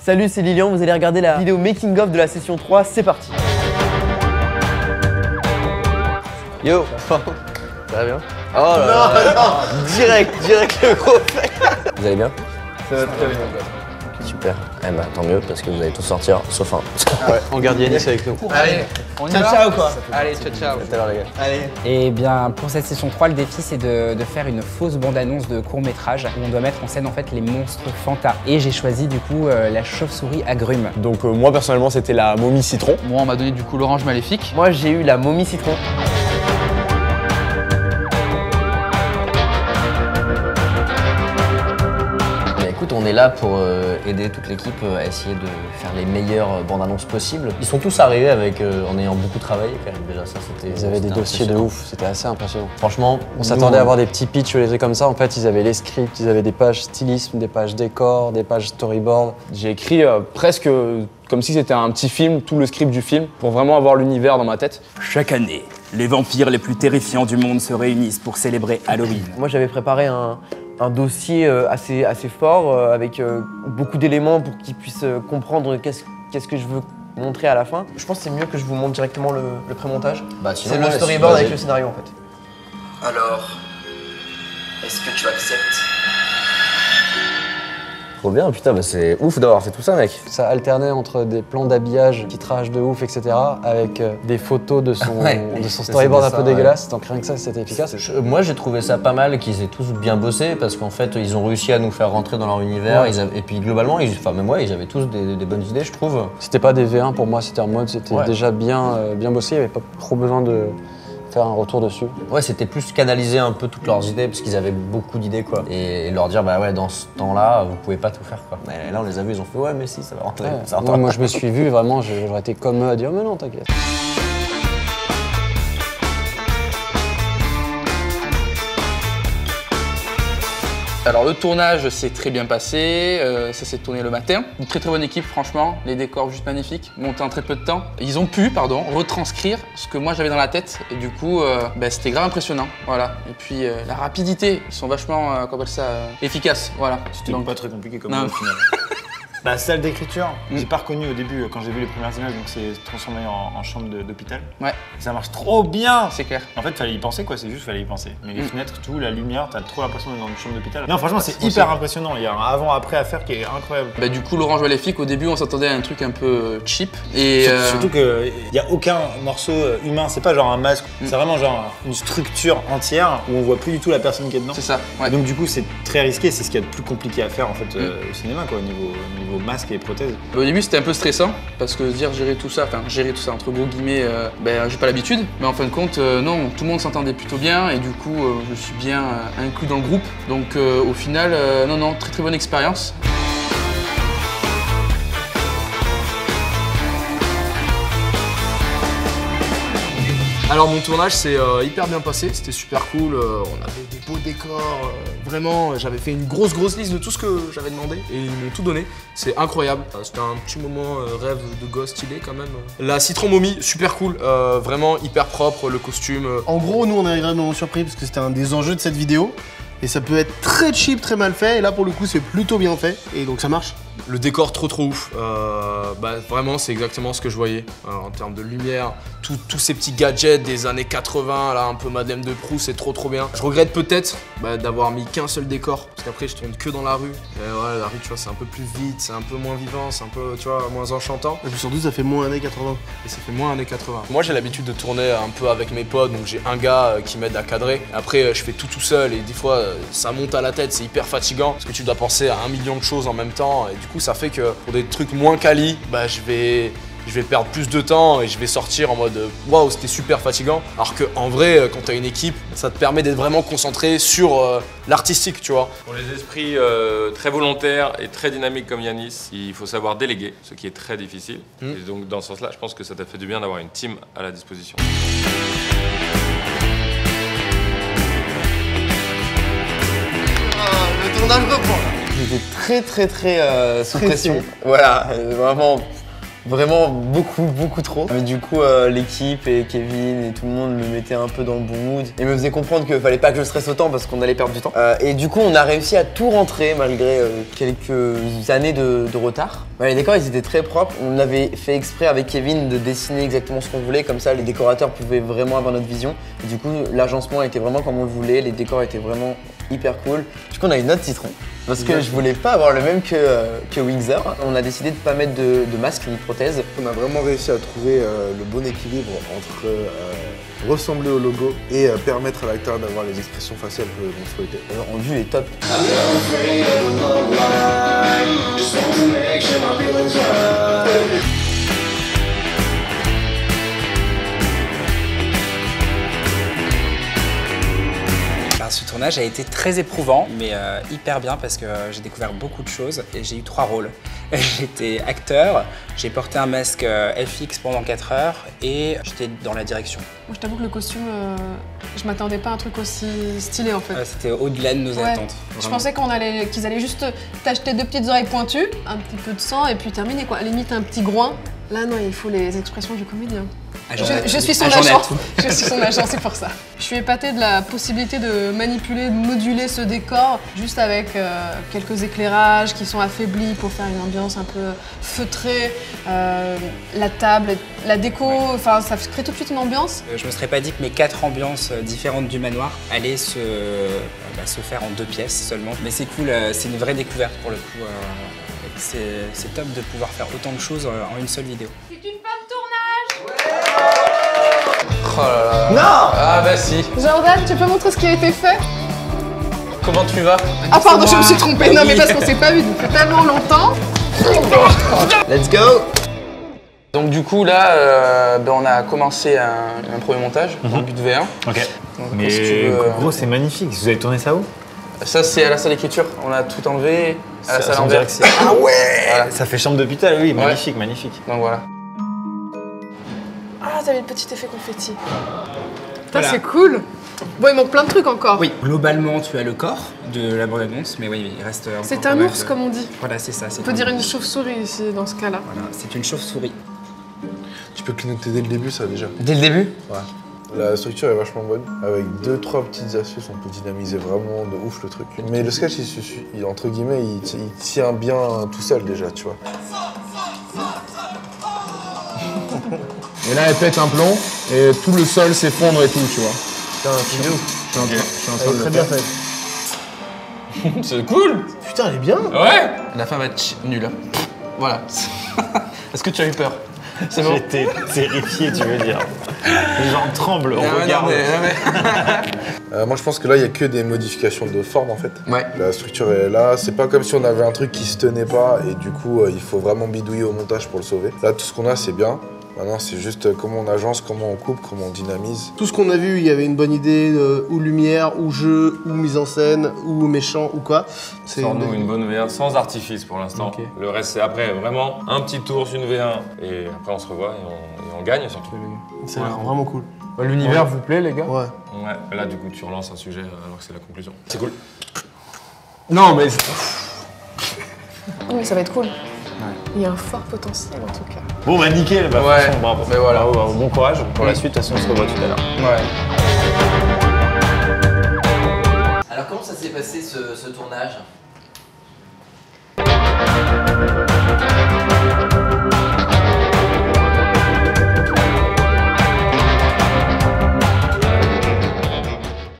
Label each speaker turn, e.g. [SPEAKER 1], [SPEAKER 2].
[SPEAKER 1] Salut, c'est Lilian, vous allez regarder la vidéo making of de la session 3, c'est parti. Yo. Ça va bien? Oh là là, non. Direct le gros fait. Vous allez bien?
[SPEAKER 2] Ça va très bien.
[SPEAKER 1] Super. Eh ben tant mieux parce que vous allez tous sortir sauf un.
[SPEAKER 2] Ah ouais, en gardienniste avec nous.
[SPEAKER 3] Allez, on y va.
[SPEAKER 1] Ciao quoi.
[SPEAKER 3] Allez, ciao.
[SPEAKER 1] À tout à l'heure les gars.
[SPEAKER 3] Allez.
[SPEAKER 4] Et bien pour cette session 3, le défi c'est de faire une fausse bande-annonce de court-métrage où on doit mettre en scène en fait les monstres Fanta. Et j'ai choisi du coup la chauve-souris agrume.
[SPEAKER 2] Donc moi personnellement c'était la momie citron.
[SPEAKER 3] Moi on m'a donné du coup l'orange maléfique.
[SPEAKER 1] Moi j'ai eu la momie citron. Écoute, on est là pour aider toute l'équipe à essayer de faire les meilleures bandes annonces possibles. Ils sont tous arrivés avec, en ayant beaucoup travaillé quand même, déjà ça c'était...
[SPEAKER 2] Ils avaient des dossiers de ouf, c'était assez impressionnant.
[SPEAKER 1] Franchement,
[SPEAKER 2] on s'attendait à avoir des petits pitchs ou des trucs comme ça. En fait, ils avaient les scripts, ils avaient des pages stylisme, des pages décor, des pages storyboard. J'ai écrit presque comme si c'était un petit film, tout le script du film, pour vraiment avoir l'univers dans ma tête.
[SPEAKER 5] Chaque année, les vampires les plus terrifiants du monde se réunissent pour célébrer Halloween.
[SPEAKER 1] Moi j'avais préparé un dossier assez fort avec beaucoup d'éléments pour qu'ils puissent comprendre qu'est-ce que je veux montrer à la fin. Je pense que c'est mieux que je vous montre directement le pré-montage. Bah, c'est le storyboard avec le scénario en fait.
[SPEAKER 6] Alors, est-ce que tu acceptes?
[SPEAKER 1] Trop bien, putain, bah c'est ouf d'avoir fait tout ça mec.
[SPEAKER 2] Ça alternait entre des plans d'habillage, titrage de ouf, etc. avec des photos de son storyboard un peu dégueulasse. Donc rien que ça, c'était efficace.
[SPEAKER 1] Moi j'ai trouvé ça pas mal qu'ils aient tous bien bossé parce qu'en fait ils ont réussi à nous faire rentrer dans leur univers.
[SPEAKER 2] Ouais.
[SPEAKER 1] Et puis globalement, même moi, ils avaient tous des bonnes idées je trouve.
[SPEAKER 2] C'était pas des V1 pour moi, c'était en mode, c'était déjà bien bossé, il n'y avait pas trop besoin de faire un retour dessus.
[SPEAKER 1] Ouais, c'était plus canaliser un peu toutes leurs idées parce qu'ils avaient beaucoup d'idées quoi. Et leur dire bah ouais dans ce temps-là vous pouvez pas tout faire quoi. Mais là on les a vus, ils ont fait ouais mais si ça va rentrer.
[SPEAKER 2] Ouais.
[SPEAKER 1] Ça va
[SPEAKER 2] Moi je me suis vu vraiment, j'aurais été comme eux à dire mais non t'inquiète.
[SPEAKER 3] Alors le tournage s'est très bien passé, ça s'est tourné le matin. Une très bonne équipe franchement, les décors juste magnifiques, montés en très peu de temps. Ils ont pu, retranscrire ce que moi j'avais dans la tête et du coup c'était grave impressionnant, voilà. Et puis la rapidité, ils sont vachement, comment on appelle ça, efficaces, voilà.
[SPEAKER 7] C'était donc pas très compliqué comme
[SPEAKER 3] Non.
[SPEAKER 7] au final. La salle d'écriture, j'ai pas reconnu au début quand j'ai vu les premières images, donc c'est transformé en chambre d'hôpital.
[SPEAKER 3] Ouais.
[SPEAKER 7] Ça marche trop bien.
[SPEAKER 3] C'est clair.
[SPEAKER 7] En fait, fallait y penser quoi, c'est juste fallait y penser. Mais les fenêtres, tout, la lumière, t'as trop l'impression d'être dans une chambre d'hôpital. Non, franchement, c'est hyper impressionnant. Il y a un avant-après à faire qui est incroyable.
[SPEAKER 3] Bah, du coup, l'orange maléfique, au début, on s'attendait à un truc un peu cheap. Et
[SPEAKER 7] Surtout qu'il n'y a aucun morceau humain, c'est pas genre un masque, c'est vraiment genre une structure entière où on voit plus du tout la personne qui est dedans.
[SPEAKER 3] c'est ça. Ouais.
[SPEAKER 7] Donc du coup, c'est très risqué, c'est ce qu'il y a de plus compliqué à faire en fait au cinéma quoi, au niveau masque et prothèse.
[SPEAKER 3] Au début c'était un peu stressant parce que gérer tout ça entre gros guillemets, j'ai pas l'habitude. Mais en fin de compte, non, tout le monde s'entendait plutôt bien et du coup je suis bien inclus dans le groupe. Donc au final, non, très bonne expérience.
[SPEAKER 8] Alors mon tournage s'est hyper bien passé, c'était super cool, on avait des beaux décors, vraiment j'avais fait une grosse liste de tout ce que j'avais demandé et ils m'ont tout donné, c'est incroyable. C'était un petit moment rêve de gosse stylé quand même. La citron momie, super cool, vraiment hyper propre, le costume.
[SPEAKER 9] En gros nous on est agréablement surpris parce que c'était un des enjeux de cette vidéo. Et ça peut être très cheap, très mal fait, et là pour le coup c'est plutôt bien fait, et donc ça marche.
[SPEAKER 8] Le décor trop ouf, vraiment c'est exactement ce que je voyais en termes de lumière, tous ces petits gadgets des années 80, là un peu Madeleine de Proust, c'est trop bien. Je regrette peut-être d'avoir mis qu'un seul décor, parce qu'après je tourne que dans la rue, et ouais, la rue tu vois c'est un peu plus vide, c'est un peu moins vivant, c'est un peu tu vois moins enchantant.
[SPEAKER 9] Et puis surtout ça fait moins années 80.
[SPEAKER 8] Et ça fait moins années 80. Moi j'ai l'habitude de tourner un peu avec mes potes, donc j'ai un gars qui m'aide à cadrer, après je fais tout seul et des fois ça monte à la tête, c'est hyper fatigant, parce que tu dois penser à 1 million de choses en même temps, et du coup ça fait que pour des trucs moins quali, je vais perdre plus de temps et je vais sortir en mode waouh c'était super fatigant. Alors qu'en vrai quand t'as une équipe, ça te permet d'être vraiment concentré sur l'artistique tu vois.
[SPEAKER 10] Pour les esprits très volontaires et très dynamiques comme Yanis, il faut savoir déléguer, ce qui est très difficile. Et donc dans ce sens-là, je pense que ça t'a fait du bien d'avoir une team à la disposition.
[SPEAKER 9] Le tournage reprend.
[SPEAKER 1] J'étais très sous pression. Voilà, vraiment Vraiment beaucoup trop. Mais du coup, l'équipe et Kevin et tout le monde me mettaient un peu dans le bon mood et me faisaient comprendre qu'il fallait pas que je stresse autant parce qu'on allait perdre du temps. Et du coup, on a réussi à tout rentrer malgré quelques années de retard. Les décors, ils étaient très propres. On avait fait exprès avec Kevin de dessiner exactement ce qu'on voulait, comme ça les décorateurs pouvaient vraiment avoir notre vision. Et du coup, l'agencement était vraiment comme on le voulait, les décors étaient vraiment hyper cool. Du coup, on a une note citron. Parce que je voulais pas avoir le même que Windsor. On a décidé de pas mettre de masque ni de prothèse.
[SPEAKER 11] On a vraiment réussi à trouver le bon équilibre entre ressembler au logo et permettre à l'acteur d'avoir les expressions faciales que l'on souhaitait.
[SPEAKER 1] En vue est top.
[SPEAKER 4] Ce tournage a été très éprouvant, mais hyper bien parce que j'ai découvert beaucoup de choses et j'ai eu 3 rôles. J'étais acteur, j'ai porté un masque FX pendant 4 heures et j'étais dans la direction.
[SPEAKER 12] Moi je t'avoue que le costume, je m'attendais pas à un truc aussi stylé en fait.
[SPEAKER 4] C'était au-delà de nos attentes.
[SPEAKER 12] Je pensais qu'ils allaient juste t'acheter 2 petites oreilles pointues, un petit peu de sang et puis terminer quoi. À la limite un petit groin. Là non, il faut les expressions du comédien. Je suis son agent. Je suis son agent, c'est pour ça. Je suis épatée de la possibilité de manipuler, de moduler ce décor juste avec quelques éclairages qui sont affaiblis pour faire une ambiance un peu feutrée. La table, la déco, enfin ça crée tout de suite une ambiance.
[SPEAKER 4] Je me serais pas dit que mes 4 ambiances différentes du manoir allaient se faire en 2 pièces seulement. Mais c'est cool, c'est une vraie découverte pour le coup. C'est top de pouvoir faire autant de choses en une seule vidéo.
[SPEAKER 12] C'est une fin de tournage.
[SPEAKER 3] Oh là là.
[SPEAKER 1] Non.
[SPEAKER 3] Ah bah si.
[SPEAKER 12] Jordan, tu peux montrer ce qui a été fait?
[SPEAKER 3] Comment tu vas?
[SPEAKER 12] Ah pardon, je me suis trompée. Non mais parce qu'on s'est pas vu depuis tellement longtemps.
[SPEAKER 1] Let's go.
[SPEAKER 3] Donc du coup là, on a commencé un premier montage, en but de V1.
[SPEAKER 7] Ok.
[SPEAKER 3] Donc,
[SPEAKER 7] mais
[SPEAKER 3] si tu veux,
[SPEAKER 7] gros, c'est magnifique. Vous avez tourné ça où?
[SPEAKER 3] Ça c'est à la salle d'écriture. On a tout enlevé à la salle
[SPEAKER 7] en
[SPEAKER 3] en verre.
[SPEAKER 7] Ah ouais voilà. Ça fait chambre d'hôpital, oui, magnifique, magnifique.
[SPEAKER 3] Donc voilà.
[SPEAKER 12] Ah, t'avais le petit effet confetti. Voilà. C'est cool. Bon, il manque plein de trucs encore.
[SPEAKER 4] Oui, globalement, tu as le corps de la bande-annonce, mais oui, il reste encore
[SPEAKER 12] c'est un ours, comme on dit.
[SPEAKER 4] Voilà, c'est ça.
[SPEAKER 12] On peut dire une chauve-souris ici, dans ce cas-là.
[SPEAKER 4] Voilà, c'est une chauve-souris.
[SPEAKER 11] Tu peux clignoter dès le début, ça, déjà.
[SPEAKER 1] Dès le début?
[SPEAKER 11] Ouais. La structure est vachement bonne. Avec 2-3 petites astuces, on peut dynamiser vraiment de ouf le truc. Mais le sketch, entre guillemets, il tient bien tout seul déjà, tu vois.
[SPEAKER 2] Et là, elle pète un plomb et tout le sol s'effondre et tout, tu vois.
[SPEAKER 11] Putain,
[SPEAKER 2] Je suis en train de
[SPEAKER 9] Très
[SPEAKER 2] le
[SPEAKER 9] bien
[SPEAKER 2] faire.
[SPEAKER 9] fait.
[SPEAKER 3] C'est cool.
[SPEAKER 9] Putain, elle est bien.
[SPEAKER 3] Ouais. La fin va être nulle. Voilà. Est-ce que tu as eu peur? C'est bon.
[SPEAKER 7] J'étais terrifié, tu veux dire. Les gens tremblent, regarde.
[SPEAKER 11] Moi, je pense que là, il n'y a que des modifications de forme, en fait.
[SPEAKER 3] Ouais.
[SPEAKER 11] La structure est là. C'est pas comme si on avait un truc qui se tenait pas et du coup, il faut vraiment bidouiller au montage pour le sauver. Là, tout ce qu'on a, c'est bien. Maintenant, c'est juste comment on agence, comment on coupe, comment on dynamise.
[SPEAKER 9] Tout ce qu'on a vu, il y avait une bonne idée, ou lumière, ou jeu, ou mise en scène, ou méchant, ou quoi.
[SPEAKER 10] Sors-nous une bonne V1 sans artifice pour l'instant. Okay. Le reste, c'est après vraiment un petit tour sur une V1 et après on se revoit et on gagne surtout.
[SPEAKER 9] C'est vraiment cool.
[SPEAKER 2] L'univers vous plaît, les gars?
[SPEAKER 10] Ouais. Ouais, là du coup tu relances un sujet alors que c'est la conclusion. C'est cool.
[SPEAKER 2] Non, mais...
[SPEAKER 12] Oui, ça va être cool. Ouais. Il y a un fort potentiel en tout cas.
[SPEAKER 7] Bon bah nickel, bah
[SPEAKER 3] ouais.
[SPEAKER 7] Franchement, bravo.
[SPEAKER 3] Mais voilà.
[SPEAKER 7] Bravo, bon courage pour la suite, de toute façon on se revoit tout à l'heure.
[SPEAKER 3] Ouais.
[SPEAKER 6] Alors comment ça s'est passé ce tournage?